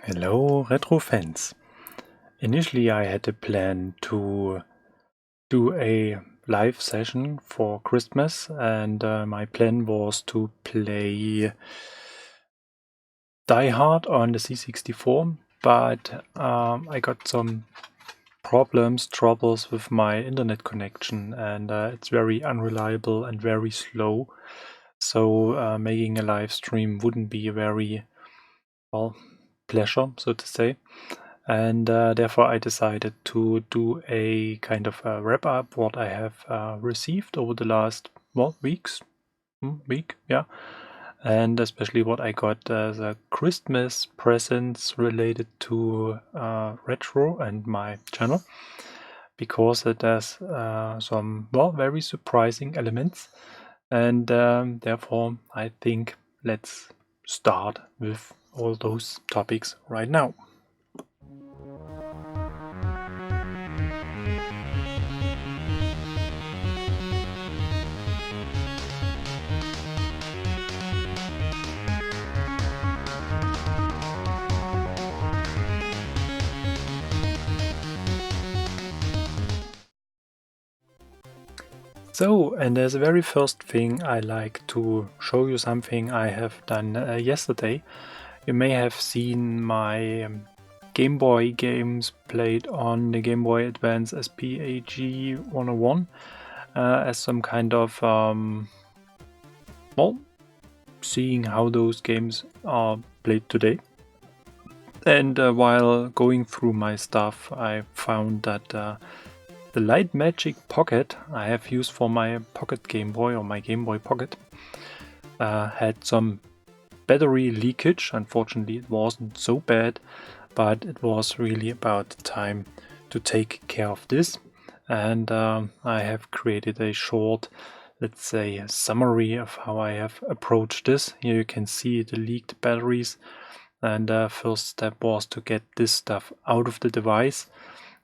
Hello, retro fans. Initially, I had a plan to do a live session for Christmas, and my plan was to play Die Hard on the C64, but I got some troubles with my internet connection, and it's very unreliable and very slow. So making a live stream wouldn't be a very, well, pleasure, so to say. And therefore I decided to do a kind of a wrap up what I have received over the last week, yeah, and especially what I got as a Christmas presents related to retro and my channel, because it has some very surprising elements, and therefore I think let's start with all those topics right now. So, and as a very first thing, I like to show you something I have done yesterday. You may have seen my Game Boy games played on the Game Boy Advance SPAG 101 as some kind of, seeing how those games are played today. And while going through my stuff, I found that the Light Magic Pocket I have used for my Pocket Game Boy or my Game Boy Pocket had some battery leakage. Unfortunately, it wasn't so bad, but it was really about time to take care of this. And I have created a short, let's say, summary of how I have approached this. Here you can see the leaked batteries. And first step was to get this stuff out of the device.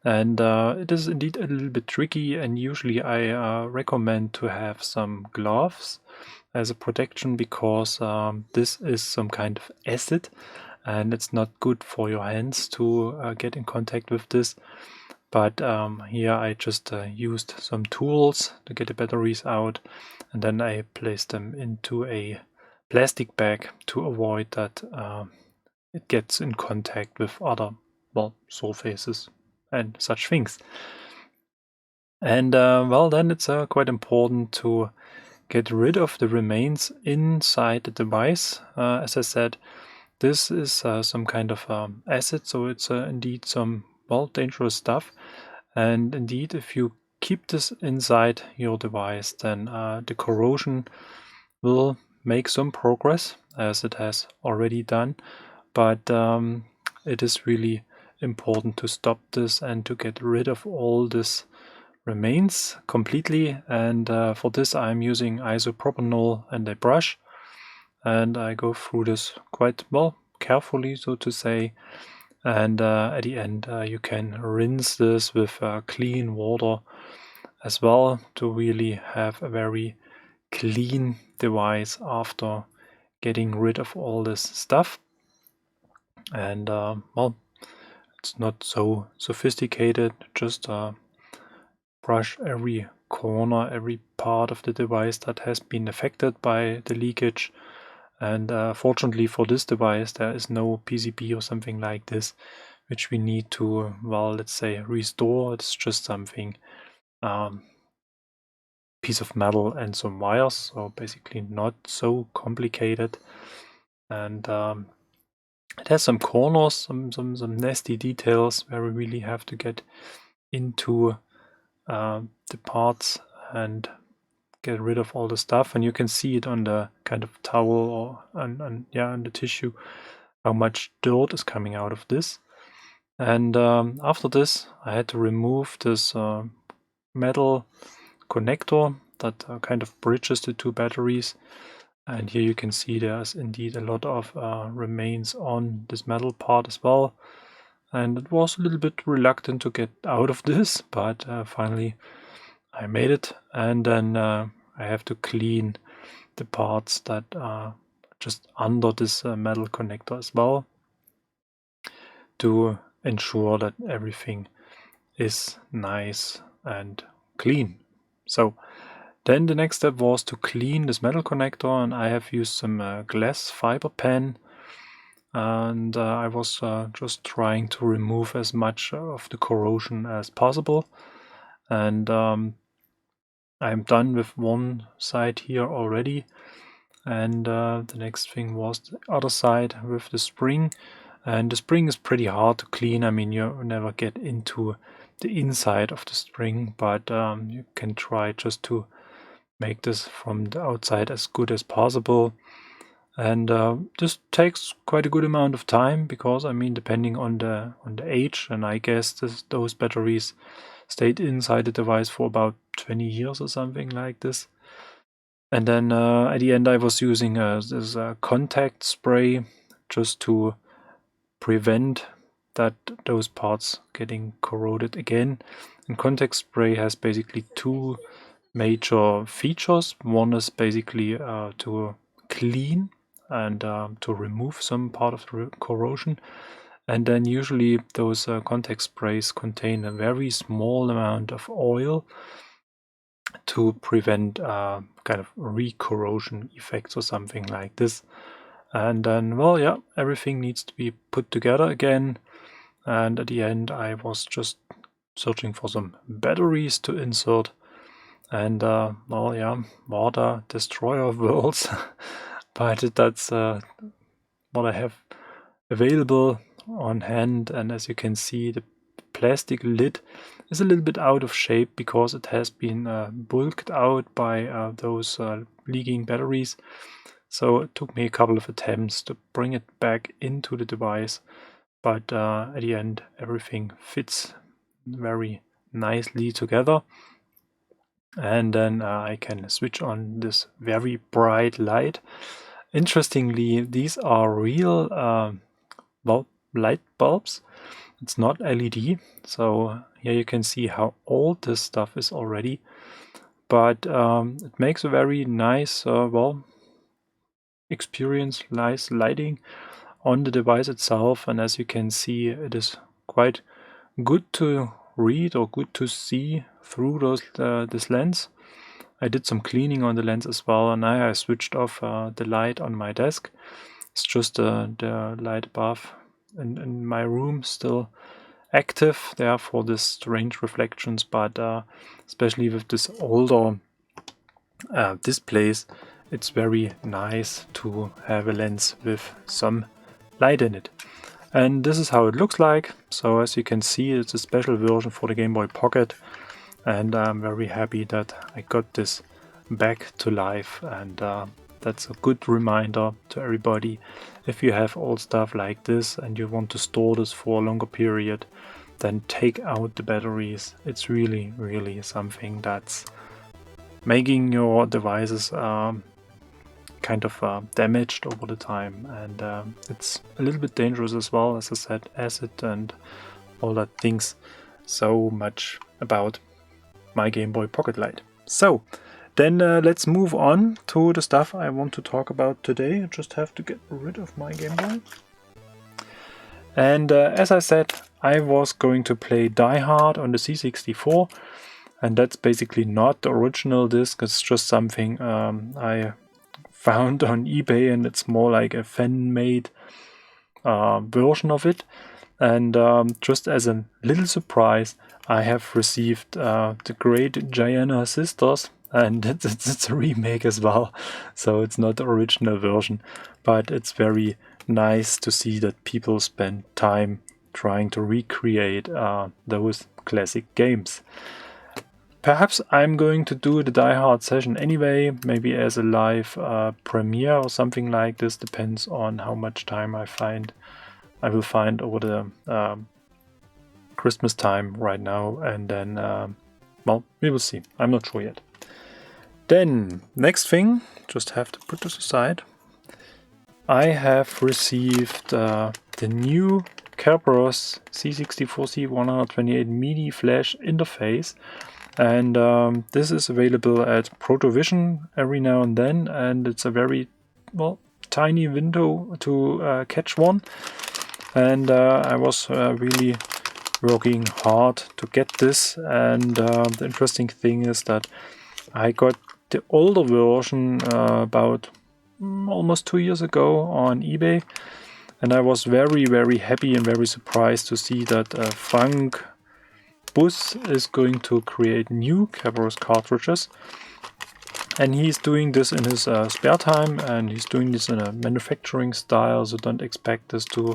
And it is indeed a little bit tricky, and usually I recommend to have some gloves as a protection, because this is some kind of acid and it's not good for your hands to get in contact with this. But here I just used some tools to get the batteries out, and then I placed them into a plastic bag to avoid that it gets in contact with other surfaces and such things. And then it's quite important to get rid of the remains inside the device. As I said, this is some kind of acid, so it's indeed some dangerous stuff. And indeed, if you keep this inside your device, then the corrosion will make some progress, as it has already done. But it is really important to stop this and to get rid of all this remains completely. And for this I'm using isopropanol and a brush, and I go through this quite carefully, so to say. And at the end you can rinse this with clean water as well, to really have a very clean device after getting rid of all this stuff. And it's not so sophisticated, just brush every corner, every part of the device that has been affected by the leakage. And fortunately for this device, there is no PCB or something like this which we need to, let's say, restore. It's just something, piece of metal and some wires, so basically not so complicated. And it has some corners, some nasty details where we really have to get into the parts and get rid of all the stuff. And you can see it on the kind of towel or on the tissue, how much dirt is coming out of this. And after this, I had to remove this metal connector that kind of bridges the two batteries. And here you can see there's indeed a lot of remains on this metal part as well. And it was a little bit reluctant to get out of this, but finally I made it. And then I have to clean the parts that are just under this metal connector as well. to ensure that everything is nice and clean. So then the next step was to clean this metal connector, and I have used some glass fiber pen, and I was just trying to remove as much of the corrosion as possible. And I'm done with one side here already, and the next thing was the other side with the spring. And the spring is pretty hard to clean. I mean, you never get into the inside of the spring, but you can try just to make this from the outside as good as possible. And this takes quite a good amount of time, because I mean, depending on the age, and I guess those batteries stayed inside the device for about 20 years or something like this. And then at the end I was using this contact spray just to prevent that those parts getting corroded again. And contact spray has basically two major features. One is basically to clean and to remove some part of the corrosion. And then usually those contact sprays contain a very small amount of oil to prevent kind of re-corrosion effects or something like this. And then, well, yeah, everything needs to be put together again. And at the end, I was just searching for some batteries to insert. And, well, yeah, water, destroyer of worlds. But that's what I have available on hand. And as you can see, the plastic lid is a little bit out of shape because it has been bulked out by those leaking batteries. So it took me a couple of attempts to bring it back into the device, but at the end everything fits very nicely together. And then I can switch on this very bright light. Interestingly, these are real light bulbs. It's not LED, so here you can see how old this stuff is already, but it makes a very nice experience, nice lighting on the device itself. And as you can see, it is quite good to read or good to see through this lens. I did some cleaning on the lens as well, and now I switched off the light on my desk. It's just the light above in my room still active there for this strange reflections, but especially with this older displays, it's very nice to have a lens with some light in it. And this is how it looks like. So as you can see, it's a special version for the Game Boy Pocket, and I'm very happy that I got this back to life. And that's a good reminder to everybody. If you have old stuff like this and you want to store this for a longer period, then take out the batteries. It's really, really something that's making your devices kind of damaged over the time, and it's a little bit dangerous as well. As I said, acid and all that things. So much about my Game Boy Pocket Light. So then let's move on to the stuff I want to talk about today. I just have to get rid of my Game Boy. And as I said, I was going to play Die Hard on the C64, and that's basically not the original disc. It's just something I found on eBay, and it's more like a fan-made version of it. And just as a little surprise, I have received the Great Giana Sisters, and it's a remake as well. So it's not the original version, but it's very nice to see that people spend time trying to recreate those classic games. Perhaps I'm going to do the Die Hard session anyway, maybe as a live premiere or something like this. Depends on how much time I will find over the Christmas time right now, and then well, we will see. I'm not sure yet. Then next thing, just have to put this aside. I have received the new Kerberos C64C128 MIDI flash interface, and this is available at Protovision every now and then, and it's a very tiny window to catch one. and I was really working hard to get this. And the interesting thing is that I got the older version about almost 2 years ago on eBay, and I was very happy and very surprised to see that Frank Bus is going to create new Kerberos cartridges, and he's doing this in his spare time, and he's doing this in a manufacturing style, so don't expect this to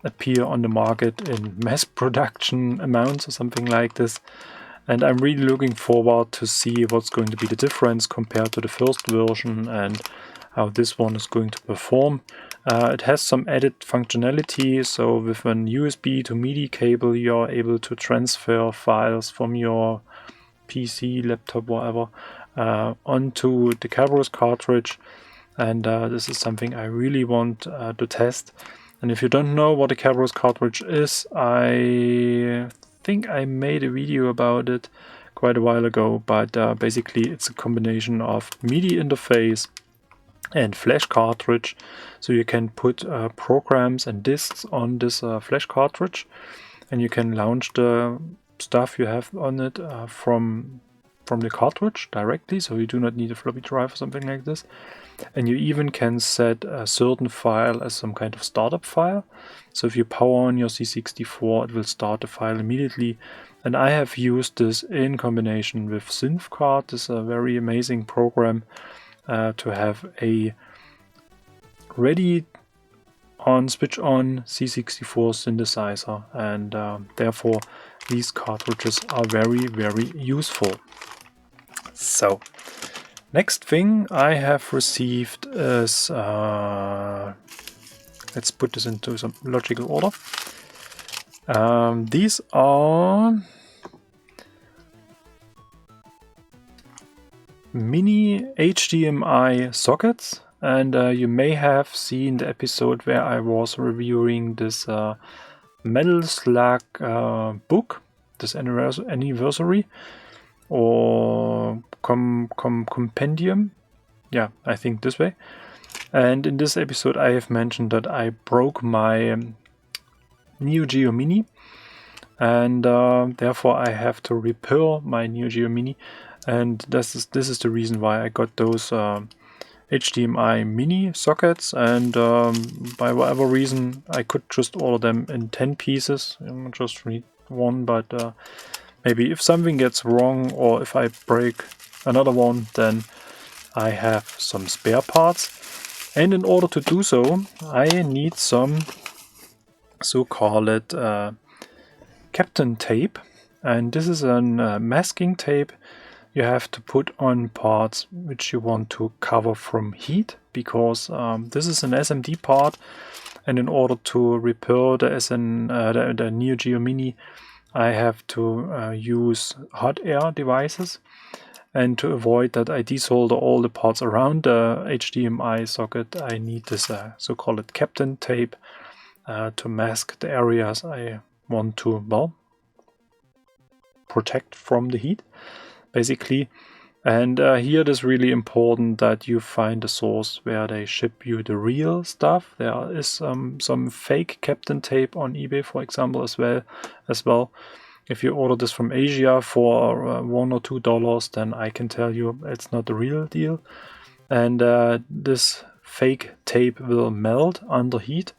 appear on the market in mass production amounts or something like this. And I'm really looking forward to see what's going to be the difference compared to the first version and how this one is going to perform. It has some added functionality, so with an USB to MIDI cable you're able to transfer files from your PC, laptop, whatever, onto the Kerberos cartridge, and this is something I really want to test. And if you don't know what a Kerberos cartridge is, I think I made a video about it quite a while ago, but basically it's a combination of MIDI interface and flash cartridge, so you can put programs and disks on this flash cartridge, and you can launch the stuff you have on it from the cartridge directly, so you do not need a floppy drive or something like this. And you even can set a certain file as some kind of startup file. So if you power on your C64, it will start the file immediately. And I have used this in combination with SynthCard. This is a very amazing program to have a ready on switch on C64 synthesizer, and therefore these cartridges are very useful. So next thing I have received is, let's put this into some logical order. These are mini HDMI sockets, and you may have seen the episode where I was reviewing this Metal Slug book, this anniversary or compendium, yeah, I think this way. And in this episode I have mentioned that I broke my Neo Geo Mini, and therefore I have to repair my Neo Geo Mini, and this is the reason why I got those HDMI mini sockets. And by whatever reason I could just order them in 10 pieces. I just need one, but maybe if something gets wrong or if I break another one, then I have some spare parts. And in order to do so, I need some so-called Kapton tape. And this is a masking tape you have to put on parts which you want to cover from heat, because this is an SMD part, and in order to repair the Neo Geo Mini, I have to use hot air devices, and to avoid that I desolder all the parts around the HDMI socket, I need this so-called Kapton tape to mask the areas I want to, well, protect from the heat, basically. And here it is really important that you find a source where they ship you the real stuff. There is some fake Kapton tape on eBay, for example, as well. If you order this from Asia for $1 or $2, then I can tell you it's not the real deal. And this fake tape will melt under heat.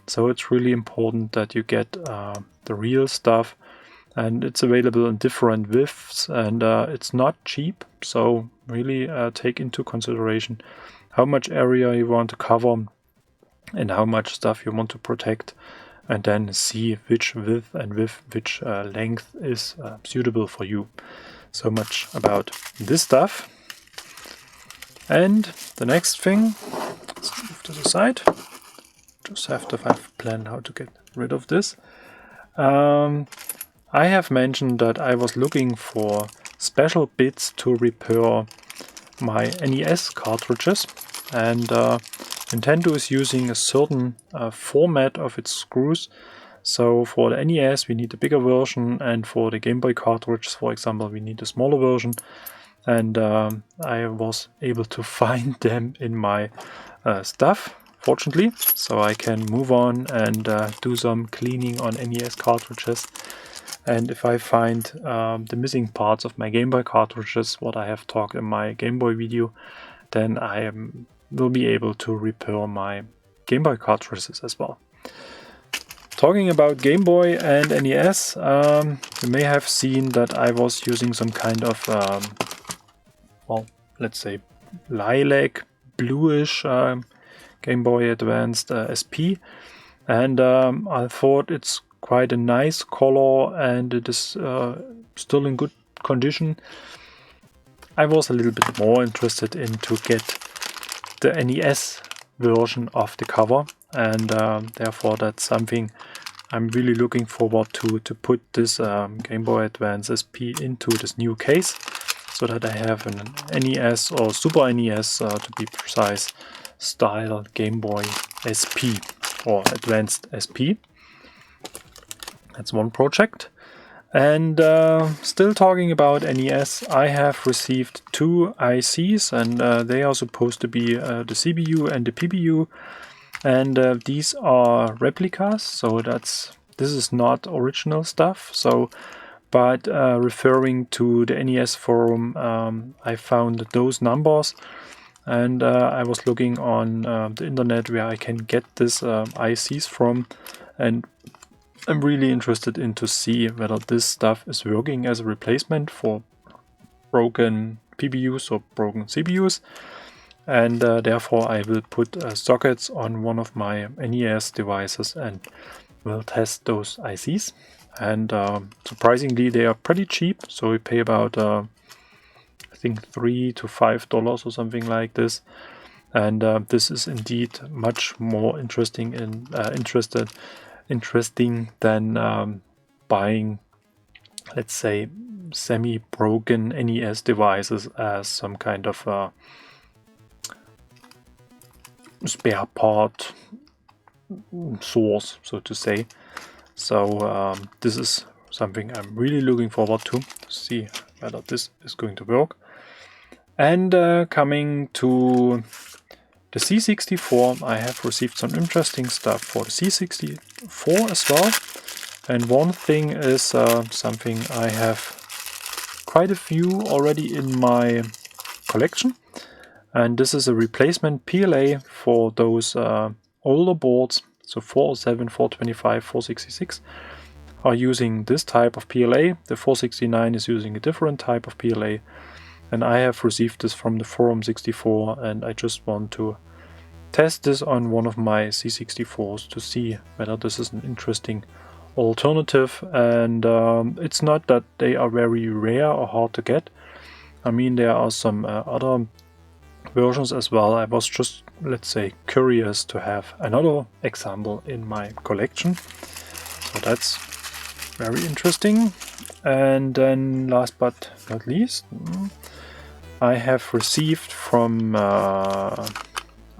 So it's really important that you get the real stuff. And it's available in different widths, and it's not cheap. So really take into consideration how much area you want to cover and how much stuff you want to protect, and then see which width and which length is suitable for you. So much about this stuff. And the next thing, let's move to the side. Just have to have a plan how to get rid of this. I have mentioned that I was looking for special bits to repair my NES cartridges, and Nintendo is using a certain format of its screws. So for the NES we need a bigger version, and for the Game Boy cartridges, for example, we need a smaller version. And I was able to find them in my stuff fortunately, so I can move on and do some cleaning on NES cartridges. And if I find the missing parts of my Game Boy cartridges, what I have talked in my Game Boy video, then I will be able to repair my Game Boy cartridges as well. Talking about Game Boy and NES, you may have seen that I was using some kind of, well, let's say lilac, bluish Game Boy Advanced SP, and I thought it's quite a nice color and it is still in good condition. I was a little bit more interested in to get the NES version of the cover, and therefore that's something I'm really looking forward to put this Game Boy Advance SP into this new case, so that I have an NES or Super NES to be precise style Game Boy SP or Advanced SP. That's one project. And still talking about NES, I have received 2 ICs, and they are supposed to be the CPU and the PBU, and these are replicas, so this is not original stuff. So, but referring to the NES forum, I found those numbers, and I was looking on the internet where I can get this ICs from, and I'm really interested in to see whether this stuff is working as a replacement for broken PBUs or broken CPUs, and therefore I will put sockets on one of my NES devices and will test those ICs. And surprisingly, they are pretty cheap, so we pay about I think $3 to $5 or something like this. And this is indeed much more interesting than buying, let's say, semi-broken NES devices as some kind of spare part source, so to say. So this is something I'm really looking forward to see whether this is going to work. And coming to the C64, I have received some interesting stuff for the C64 as well. And one thing is something I have quite a few already in my collection. And this is a replacement PLA for those older boards. So 407, 425, 466 are using this type of PLA. The 469 is using a different type of PLA. And I have received this from the Forum 64, and I just want to test this on one of my C64s to see whether this is an interesting alternative. And it's not that they are very rare or hard to get. I mean, there are some other versions as well. I was just, let's say, curious to have another example in my collection. So that's very interesting. And then last but not least, I have received from,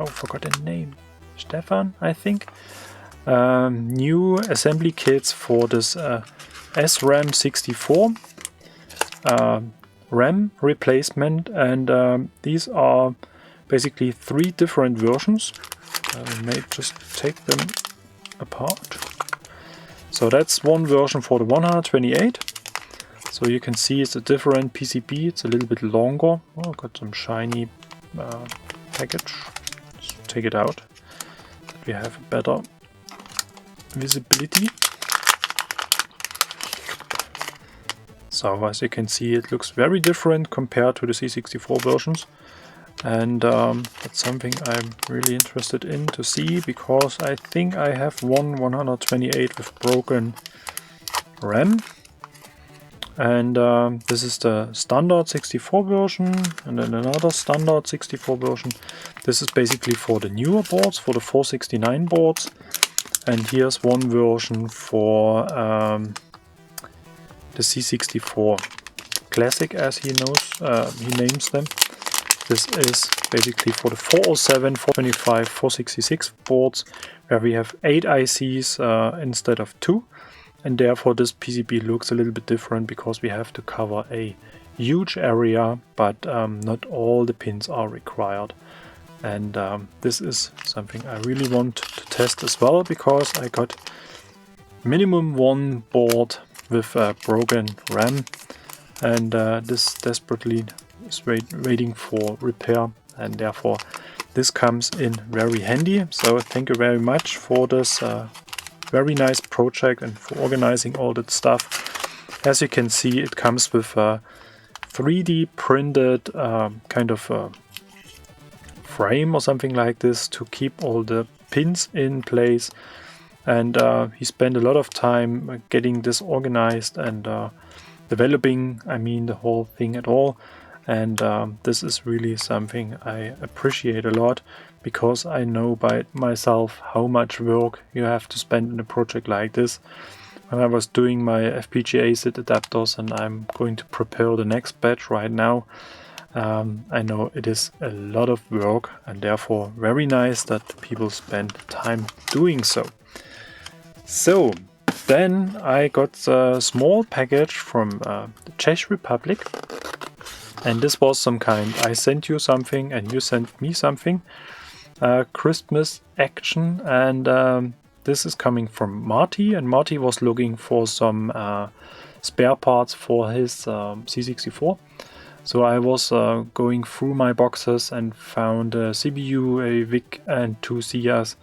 forgot the name, Stefan, I think, new assembly kits for this SRAM 64 RAM replacement, and these are basically 3 different versions. I may just take them apart. So that's one version for the 128. So you can see it's a different PCB, it's a little bit longer. Oh, got some shiny package. Let's take it out, that we have a better visibility. So as you can see, it looks very different compared to the C64 versions. And that's something I'm really interested in to see, because I think I have one 128 with broken RAM. And this is the standard 64 version, and then another standard 64 version. This is basically for the newer boards, for the 469 boards. And here's one version for the C64 Classic, as he names them. This is basically for the 407, 425, 466 boards, where we have 8 ICs instead of 2. And therefore this PCB looks a little bit different, because we have to cover a huge area, but not all the pins are required. And this is something I really want to test as well, because I got minimum one board with a broken RAM, and this desperately is waiting for repair, and therefore this comes in very handy. So thank you very much for this very nice project and for organizing all that stuff. As you can see, it comes with a 3D printed kind of frame or something like this to keep all the pins in place. And he spent a lot of time getting this organized and developing, I mean, the whole thing at all. And this is really something I appreciate a lot, because I know by myself how much work you have to spend in a project like this. When I was doing my FPGA SID adapters, and I'm going to prepare the next batch right now, I know it is a lot of work, and therefore very nice that people spend time doing so. So then I got a small package from the Czech Republic, and this was some kind, I sent you something and you sent me something, Christmas action, and this is coming from Marty, and Marty was looking for some spare parts for his C64. So I was going through my boxes and found a CPU, a VIC and 2 CIAs,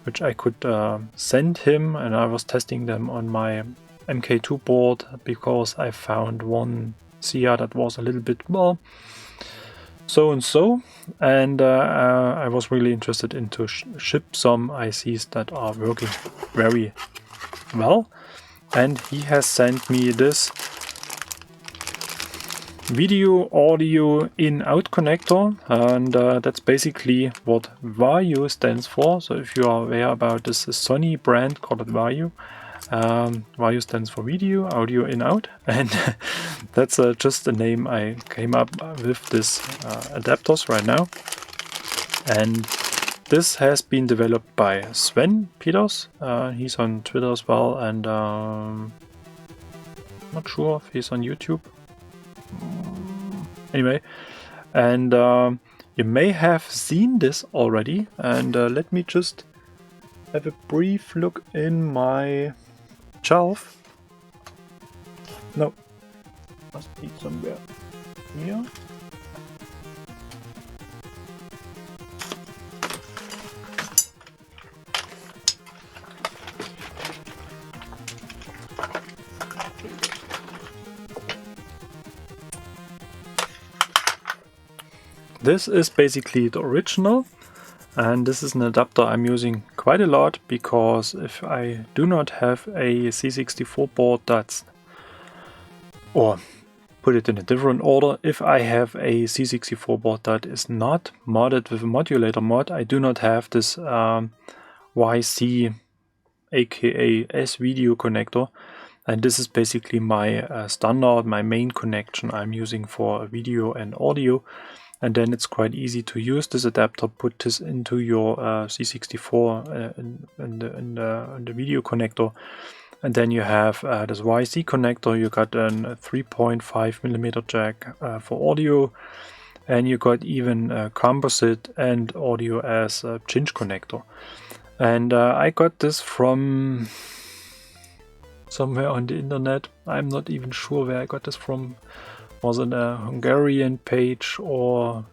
which I could send him, and I was testing them on my MK2 board, because I found one CIA that was a little bit, well, so and so, and I was really interested in to ship some ICs that are working very well. And he has sent me this video audio in-out connector, and that's basically what Vario stands for. So if you are aware about this Sony brand called Vario, Vario stands for video audio in-out, and that's just the name I came up with this adapters right now. And this has been developed by Sven Peters. He's on Twitter as well, and not sure if he's on YouTube. Anyway, and you may have seen this already, and let me just have a brief look in my shelf. No, must be somewhere here. This is basically the original, and this is an adapter I'm using quite a lot, because if I do not have a C64 board that's, or put it in a different order, if I have a C64 board that is not modded with a modulator mod, I do not have this YC aka S-Video connector, and this is basically my standard, my main connection I'm using for video and audio. And then it's quite easy to use this adapter. Put this into your C64 in the video connector, and then you have this YC connector. You got a 3.5mm jack for audio, and you got even composite and audio as a cinch connector. And I got this from somewhere on the internet. I'm not even sure where I got this from. Was it a Hungarian page or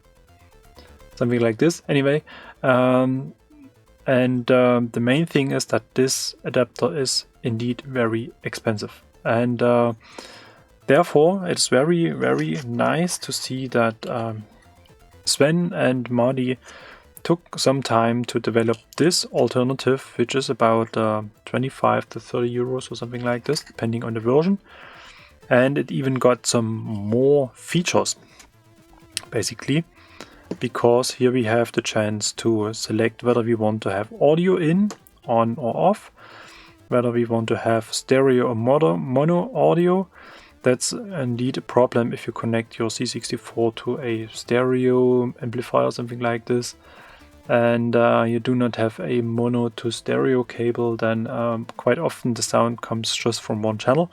something like this? Anyway, the main thing is that this adapter is indeed very expensive, and therefore it's very, very nice to see that Sven and Marty took some time to develop this alternative, which is about 25 to 30 euros or something like this, depending on the version. And it even got some more features, basically, because here we have the chance to select whether we want to have audio in, on or off, whether we want to have stereo or mono audio. That's indeed a problem if you connect your C64 to a stereo amplifier or something like this, and you do not have a mono to stereo cable, then quite often the sound comes just from one channel.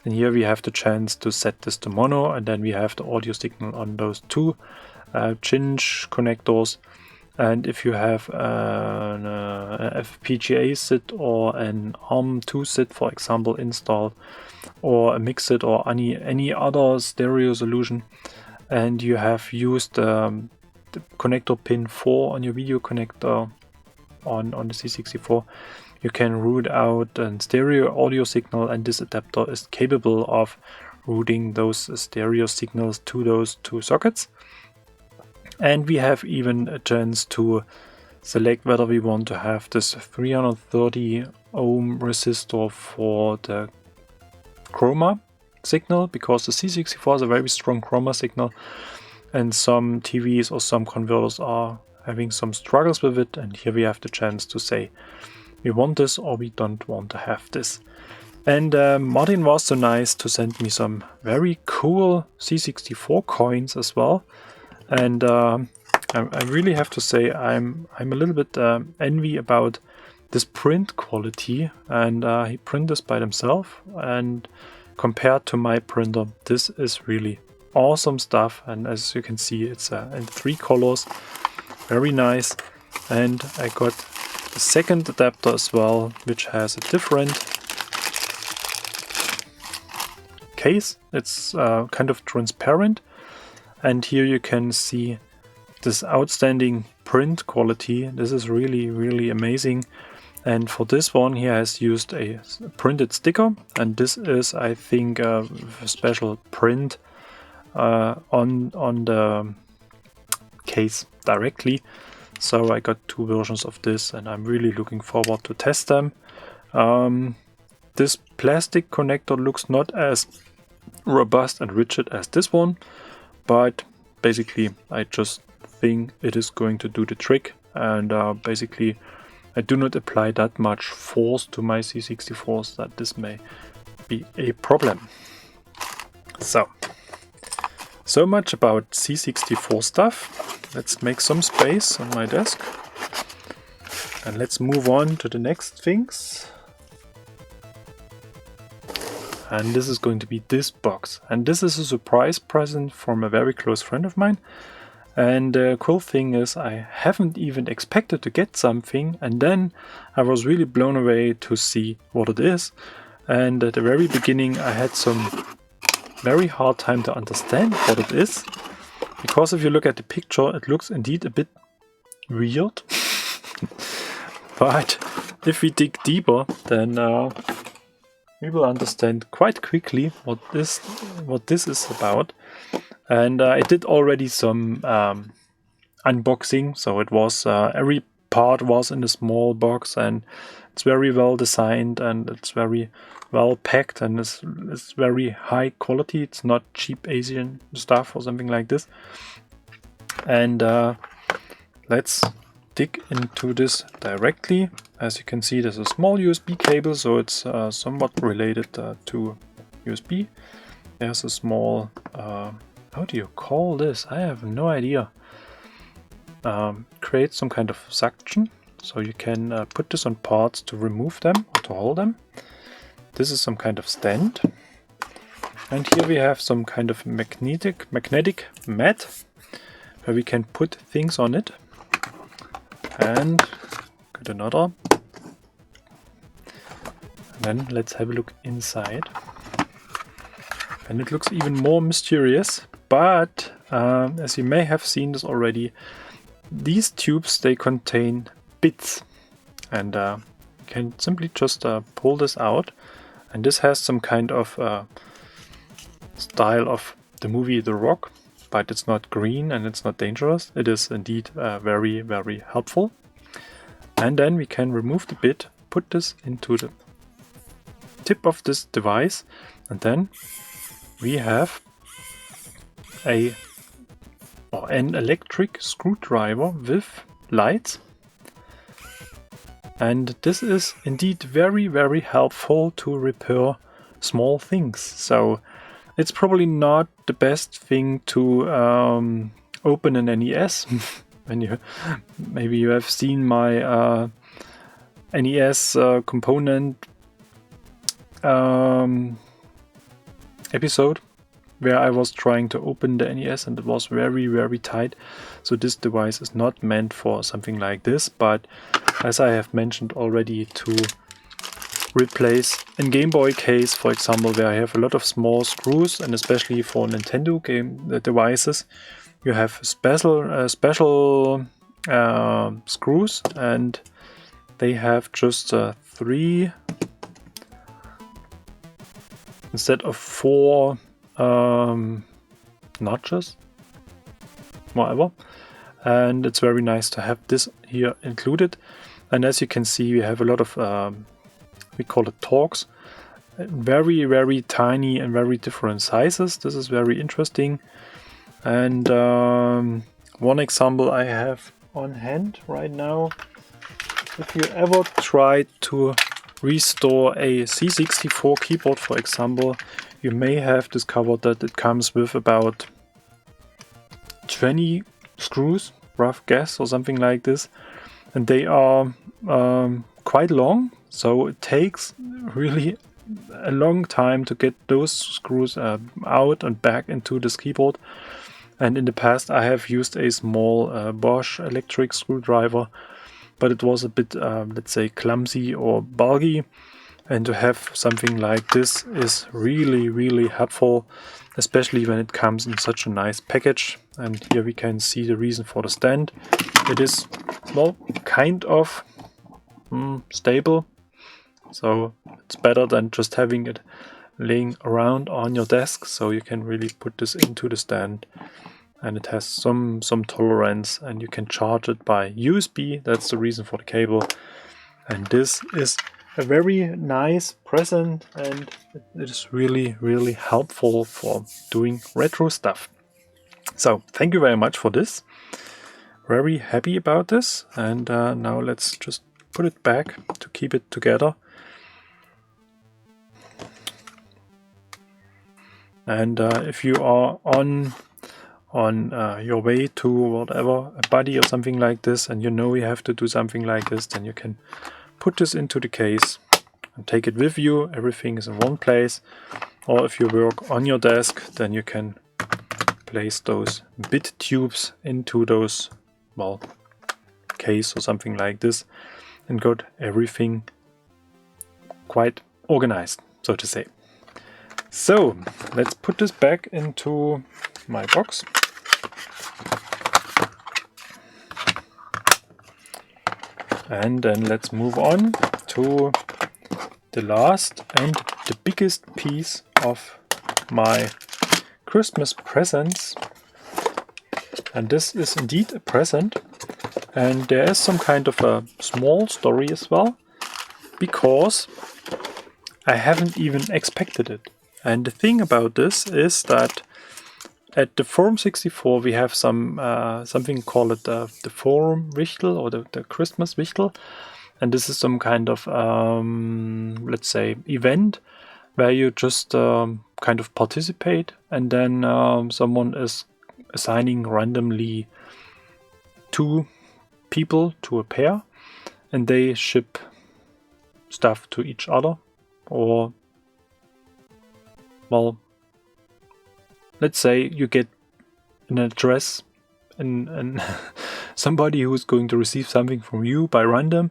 And here we have the chance to set this to mono, and then we have the audio signal on those two cinch connectors, And if you have an FPGA SID or an ARM2 SID, for example, installed, or a MIXID or any other stereo solution, and you have used the connector pin 4 on your video connector on the C64, you can route out a stereo audio signal, and this adapter is capable of routing those stereo signals to those two sockets. And we have even a chance to select whether we want to have this 330 ohm resistor for the chroma signal, because the C64 is a very strong chroma signal, and some TVs or some converters are having some struggles with it, and here we have the chance to say we want this or we don't want to have this. And Martin was so nice to send me some very cool C64 coins as well. And I really have to say I'm a little bit envy about this print quality, and he printed this by himself, and compared to my printer, this is really awesome stuff. And as you can see, it's in 3 colors, very nice. And I got the second adapter as well, which has a different case. It's kind of transparent, and here you can see this outstanding print quality. This is really amazing. And for this one, he has used a printed sticker, and this is, I think, a special print on the case directly. So I got 2 versions of this, and I'm really looking forward to test them. This plastic connector looks not as robust and rigid as this one, but basically I just think it is going to do the trick. And basically I do not apply that much force to my C64s that this may be a problem. So much about C64 stuff. Let's make some space on my desk, and let's move on to the next things. And this is going to be this box, and this is a surprise present from a very close friend of mine. And the cool thing is, I haven't even expected to get something, and then I was really blown away to see what it is. And at the very beginning I had some very hard time to understand what it is, because if you look at the picture, it looks indeed a bit weird. But if we dig deeper, then we will understand quite quickly what this is about. And I did already some unboxing, so it was every part was in a small box, and it's very well designed, and it's very well packed, and it's very high quality. It's not cheap Asian stuff or something like this. And let's dig into this directly. As you can see, there's a small USB cable, so it's somewhat related to USB. There's a small how do you call this? I have no idea. Create some kind of suction, so you can put this on parts to remove them or to hold them. This is some kind of stand, and here we have some kind of magnetic mat where we can put things on it. And got another. And then let's have a look inside. And it looks even more mysterious, but as you may have seen this already, these tubes, they contain bits, and you can simply just pull this out, and this has some kind of style of the movie The Rock, but it's not green and it's not dangerous. It is indeed very helpful. And then we can remove the bit, put this into the tip of this device, and then we have an electric screwdriver with lights. And this is indeed very helpful to repair small things. So it's probably not the best thing to open an NES. When maybe you have seen my NES component episode, where I was trying to open the NES and it was very, very tight. So this device is not meant for something like this, but as I have mentioned already, to replace a Game Boy case, for example, where I have a lot of small screws, and especially for Nintendo game devices, you have special screws, and they have just 3 instead of 4 notches, whatever. And it's very nice to have this here included. And as you can see, we have a lot of we call it Torx, very, very tiny and very different sizes. This is very interesting. And one example I have on hand right now, if you ever try to restore a C64 keyboard, for example, you may have discovered that it comes with about 20 screws, rough guess, or something like this, and they are quite long, so it takes really a long time to get those screws out and back into this keyboard. And in the past I have used a small Bosch electric screwdriver, but it was a bit, let's say, clumsy or bulky, and to have something like this is really, really helpful, especially when it comes in such a nice package. And here we can see the reason for the stand. It is, well, kind of stable, so it's better than just having it laying around on your desk, so you can really put this into the stand. And it has some tolerance, and you can charge it by USB. That's the reason for the cable. And this is a very nice present, and it is really, really helpful for doing retro stuff. So thank you very much for this. Very happy about this. And now let's just put it back to keep it together. And if you are on your way to whatever, a buddy or something like this, and you know you have to do something like this, then you can put this into the case and take it with you. Everything is in one place. Or if you work on your desk, then you can place those bit tubes into those, well, case or something like this, and got everything quite organized, so to say. So let's put this back into my box. And then let's move on to the last and the biggest piece of my Christmas presents. And this is indeed a present. And there is some kind of a small story as well, because I haven't even expected it. And the thing about this is that at the Forum 64 we have some something called the Forum Wichtel, or the Christmas Wichtel, and this is some kind of let's say event where you just kind of participate, and then someone is assigning randomly 2 people to a pair, and they ship stuff to each other, or, well, let's say you get an address and somebody who is going to receive something from you by random.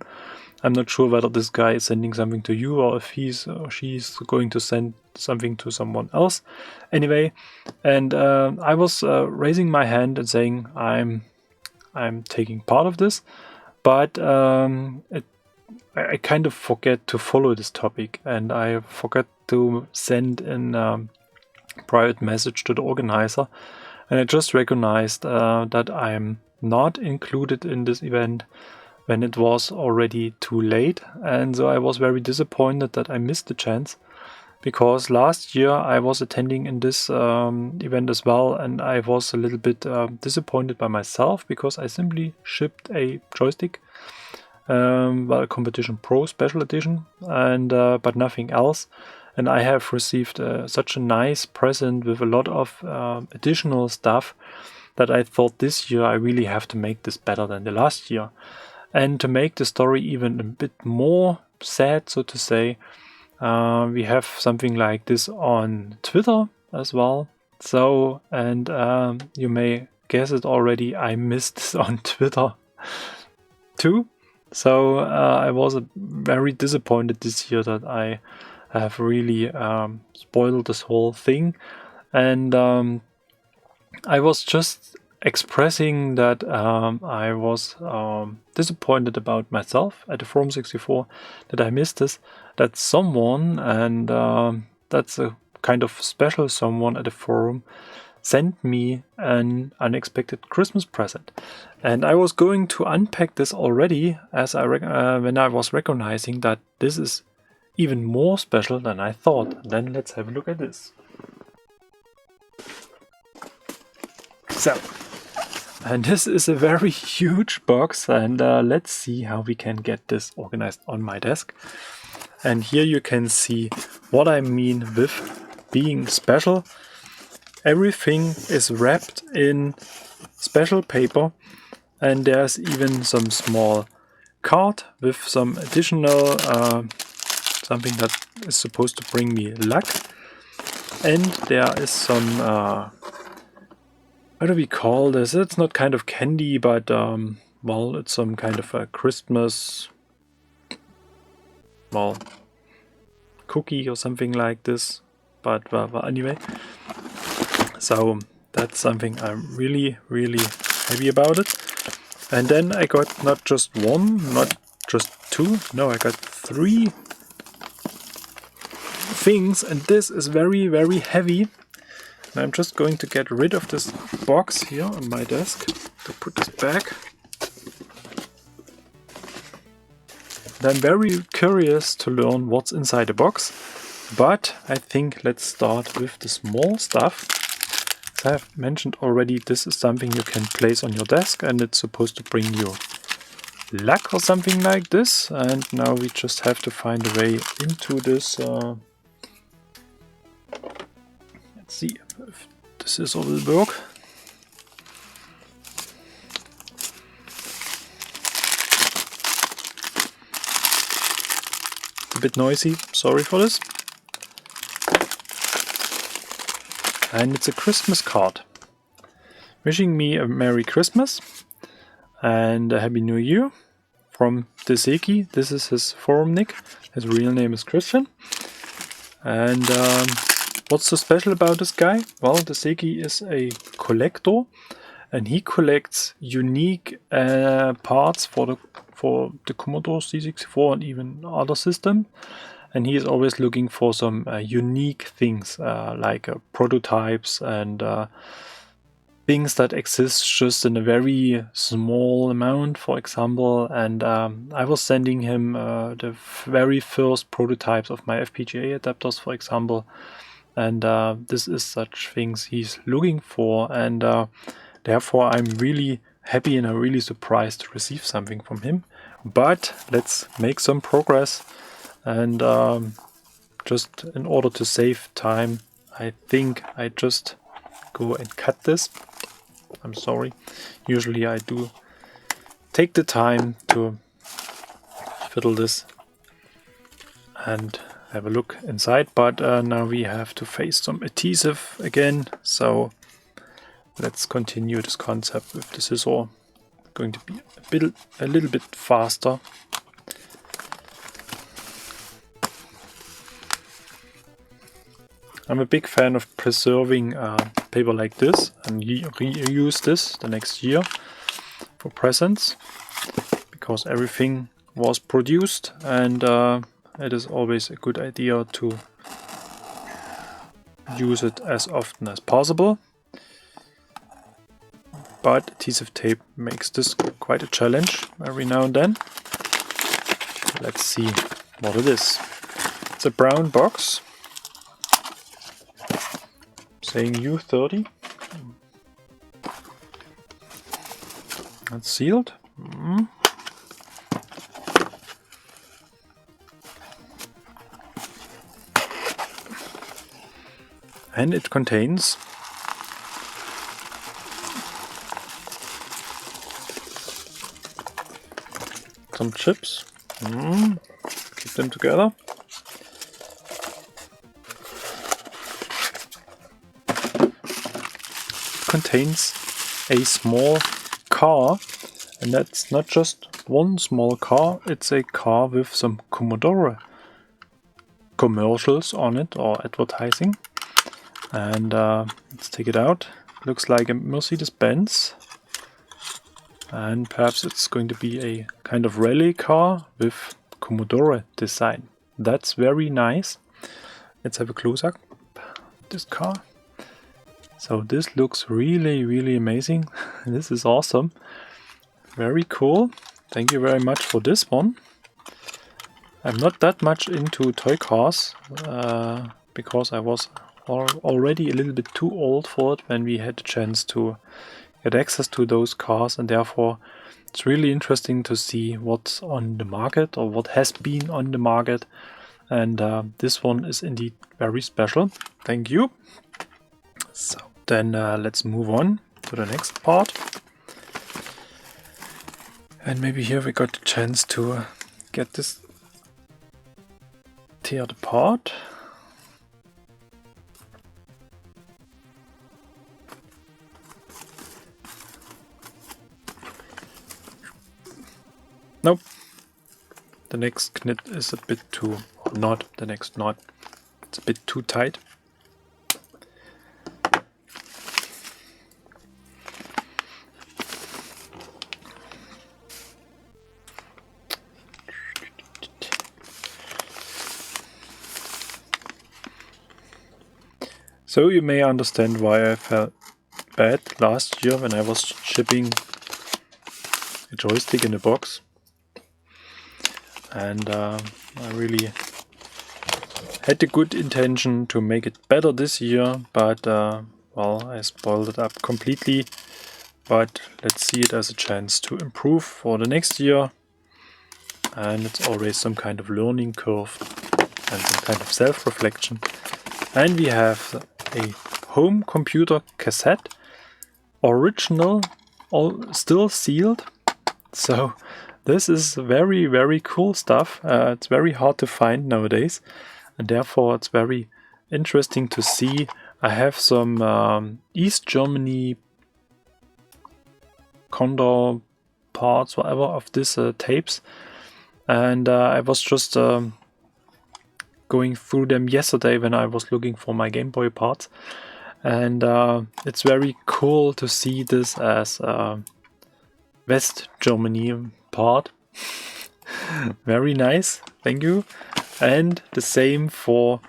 I'm not sure whether this guy is sending something to you or if he's or she's going to send something to someone else. Anyway, and I was raising my hand and saying I'm taking part of this, but I kind of forget to follow this topic, and I forgot to send in private message to the organizer, and I just recognized that I'm not included in this event when it was already too late, and so I was very disappointed that I missed the chance, because last year I was attending in this event as well, and I was a little bit disappointed by myself because I simply shipped a joystick, a Competition Pro Special Edition, and but nothing else. And I have received such a nice present with a lot of additional stuff that I thought this year I really have to make this better than the last year. And to make the story even a bit more sad, so to say, we have something like this on Twitter as well. So, and you may guess it already, I missed this on Twitter too. So I was very disappointed this year that I have really spoiled this whole thing. And I was just expressing that I was disappointed about myself at the Forum 64, that I missed this, that someone, and that's a kind of special someone at the forum, sent me an unexpected Christmas present. And I was going to unpack this already as when I was recognizing that this is even more special than I thought. Then let's have a look at this. So, and this is a very huge box, and let's see how we can get this organized on my desk. And here you can see what I mean with being special. Everything is wrapped in special paper, and there's even some small card with some additional something that is supposed to bring me luck. And there is some what do we call this? It's not kind of candy, but well, it's some kind of a Christmas, well, cookie or something like this. But anyway, so that's something I'm really, really happy about it. And then I got not just one, not just two, no, I got 3 things, and this is very, very heavy. I'm just going to get rid of this box here on my desk to put this back. And I'm very curious to learn what's inside the box, but I think let's start with the small stuff. As I've mentioned already, this is something you can place on your desk, and it's supposed to bring you luck or something like this. And now we just have to find a way into this. Let's see if this is all will work. A bit noisy, sorry for this. And it's a Christmas card wishing me a Merry Christmas and a Happy New Year from Deseki. This is his forum nick. His real name is Christian. And what's so special about this guy? Well, Deseki is a collector, and he collects unique parts for the Commodore C64 and even other systems. And he is always looking for some unique things, like prototypes and things that exist just in a very small amount, for example. And I was sending him the very first prototypes of my FPGA adapters, for example. And this is such things he's looking for, and therefore I'm really happy and I'm really surprised to receive something from him. But let's make some progress, and just in order to save time, I think I just go and cut this. I'm sorry, usually I do take the time to fiddle this and have a look inside, but now we have to face some adhesive again, so let's continue this concept with the scissor. Going to be a little bit faster. I'm a big fan of preserving paper like this and reuse this the next year for presents, because everything was produced, and it is always a good idea to use it as often as possible. But adhesive tape makes this quite a challenge every now and then. Let's see what it is. It's a brown box saying U30. It's sealed. And it contains some chips. Keep them together. contains a small car, and that's not just one small car, it's a car with some Commodore commercials on it, or advertising. And let's take it out. Looks like a Mercedes-Benz, and perhaps it's going to be a kind of rally car with Commodore design. That's very nice. Let's have a close-up this car. So this looks really amazing. This is awesome. Very cool. Thank you very much for this one. I'm not that much into toy cars because I was already a little bit too old for it when we had the chance to get access to those cars, and therefore it's really interesting to see what's on the market or what has been on the market, and this one is indeed very special. Thank you. So then let's move on to the next part, and maybe here we got the chance to get this teared apart. Nope. The next knit is a bit too, or not, the next knot. It's a bit too tight. So you may understand why I felt bad last year when I was shipping a joystick in a box. And I really had the good intention to make it better this year, but well, I spoiled it up completely. But let's see it as a chance to improve for the next year. And it's always some kind of learning curve and some kind of self-reflection. And we have a home computer cassette, original, still sealed. So this is very cool stuff. It's very hard to find nowadays, and therefore it's very interesting to see. I have some East Germany Condor parts, whatever, of these tapes, and I was just going through them yesterday when I was looking for my Game Boy parts, and it's very cool to see this as West Germany part. Very nice, thank you. And the same for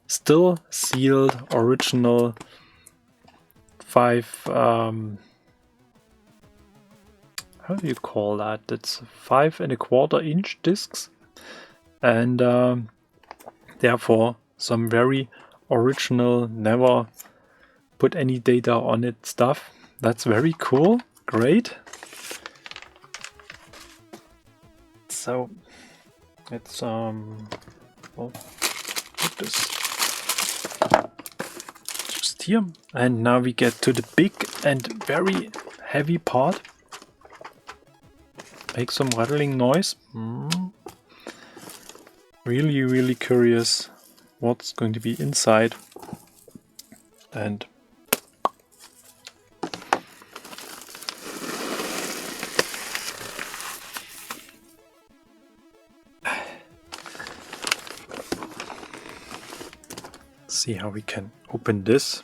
still sealed original 5 how do you call that? It's 5 1/4 inch discs, and therefore some very original, never put any data on it stuff. That's very cool, great. So let's well, put this just here, and now we get to the big and very heavy part. Make some rattling noise. Really curious what's going to be inside. And see how we can open this.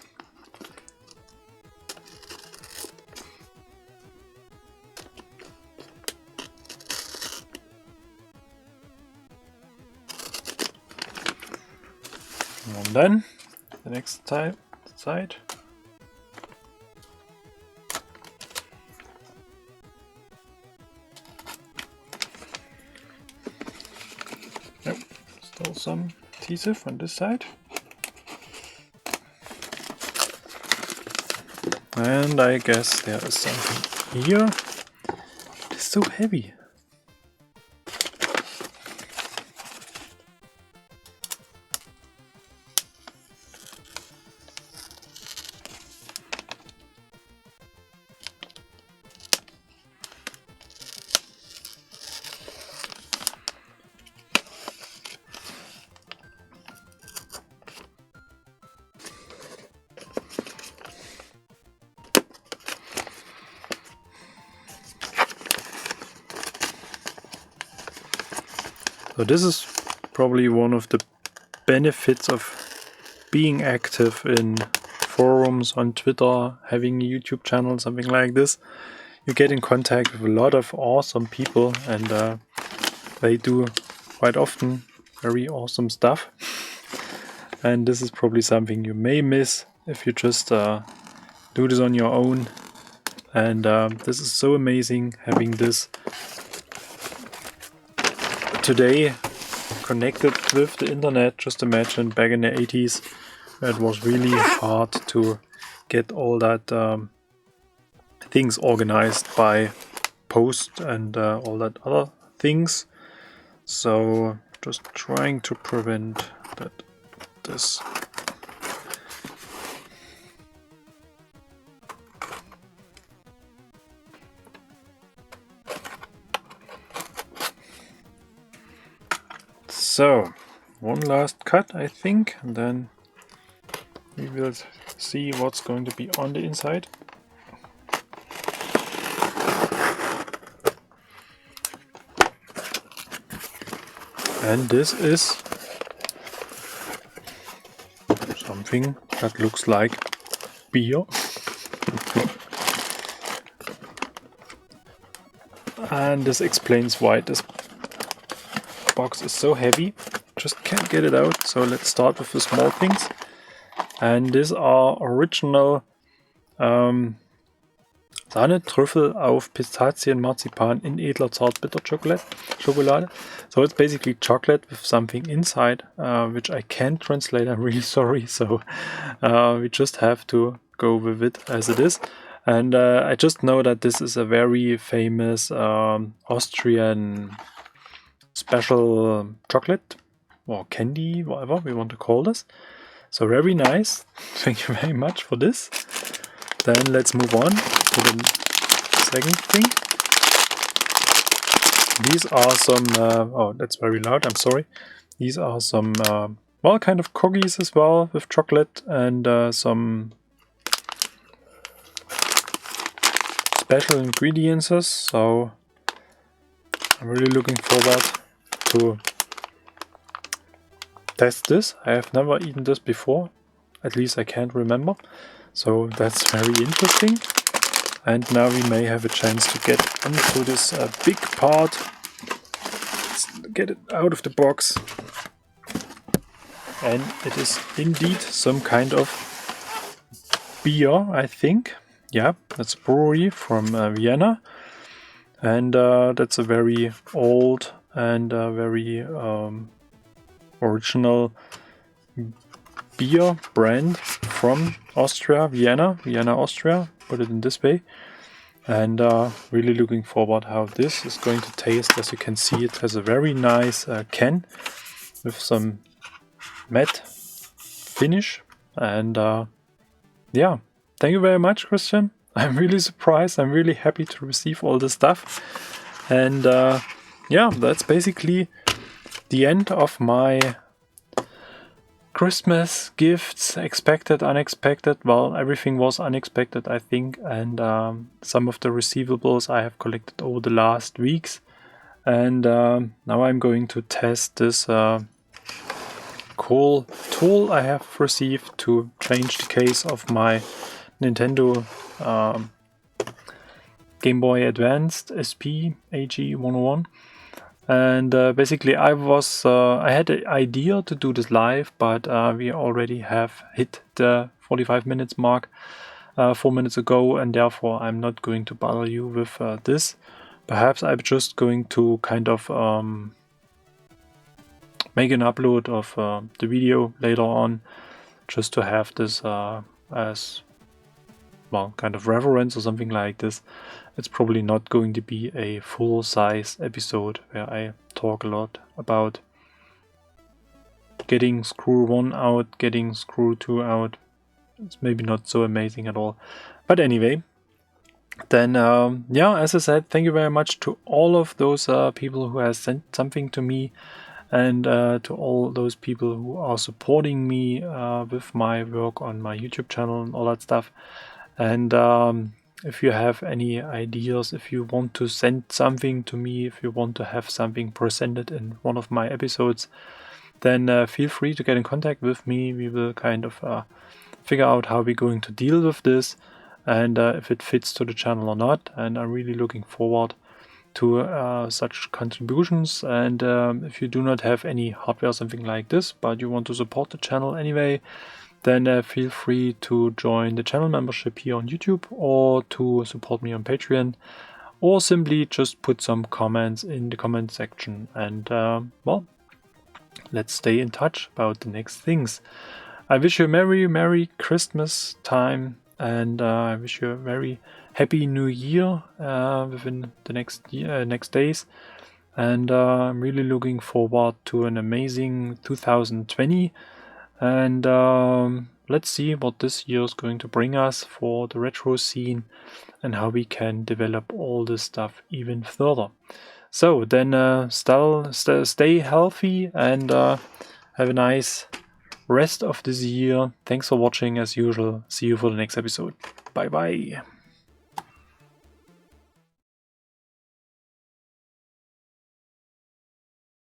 And then the next side. Nope, still some adhesive on this side. And I guess there is something here. It's so heavy. So this is probably one of the benefits of being active in forums on Twitter, having a YouTube channel, something like this. You get in contact with a lot of awesome people, and they do quite often very awesome stuff. And this is probably something you may miss if you just do this on your own. And this is so amazing having this today connected with the internet. Just imagine back in the 80s, it was really hard to get all that things organized by post and all that other things. So just trying to prevent that this So, one last cut, I think, and then we will see what's going to be on the inside. And this is something that looks like beer. And this explains why this box is so heavy. Just can't get it out. So let's start with the small things. And these are original Sahnetrüffel auf Pistazien-Marzipan in edler Zartbitterschokolade. So it's basically chocolate with something inside, which I can't translate. I'm really sorry. So we just have to go with it as it is. And I just know that this is a very famous Austrian special chocolate or candy, whatever we want to call this. So very nice. Thank you very much for this. Then let's move on to the second thing. These are some, oh, that's very loud, I'm sorry. These are some, well, kind of cookies as well with chocolate and some special ingredients. So I'm really looking forward to test this. I have never eaten this before, at least I can't remember. So that's very interesting. And now we may have a chance to get into this big part. Let's get it out of the box. And it is indeed some kind of beer, I think. Yeah, that's a brewery from Vienna. And that's a very old and very original beer brand from Austria, Vienna, Austria, put it in this way. And really looking forward how this is going to taste. As you can see, it has a very nice can with some matte finish. And yeah, thank you very much, Christian. I'm really surprised. I'm really happy to receive all this stuff. And yeah, that's basically the end of my Christmas gifts, expected, unexpected. Well, everything was unexpected, I think, and some of the receivables I have collected over the last weeks. And now I'm going to test this cool tool I have received to change the case of my Nintendo Game Boy Advanced SP AG101. And basically I had the idea to do this live, but we already have hit the 45 minutes mark 4 minutes ago, and therefore I'm not going to bother you with this. Perhaps I'm just going to kind of make an upload of the video later on, just to have this as, well, kind of reference or something like this. It's probably not going to be a full-size episode where I talk a lot about getting screw 1 out, getting screw 2 out. It's maybe not so amazing at all. But anyway, then yeah, as I said, thank you very much to all of those people who have sent something to me, and to all those people who are supporting me with my work on my YouTube channel and all that stuff. And if you have any ideas, if you want to send something to me, if you want to have something presented in one of my episodes, then feel free to get in contact with me. We will kind of figure out how we're going to deal with this and if it fits to the channel or not. And I'm really looking forward to such contributions. And if you do not have any hardware or something like this, but you want to support the channel anyway, then feel free to join the channel membership here on YouTube or to support me on Patreon, or simply just put some comments in the comment section. And well, let's stay in touch about the next things. I wish you a Merry Christmas time, and I wish you a very Happy New Year within the next days. And I'm really looking forward to an amazing 2020. And let's see what this year is going to bring us for the retro scene and how we can develop all this stuff even further. So then stay healthy and have a nice rest of this year. Thanks for watching as usual. See you for the next episode. Bye bye.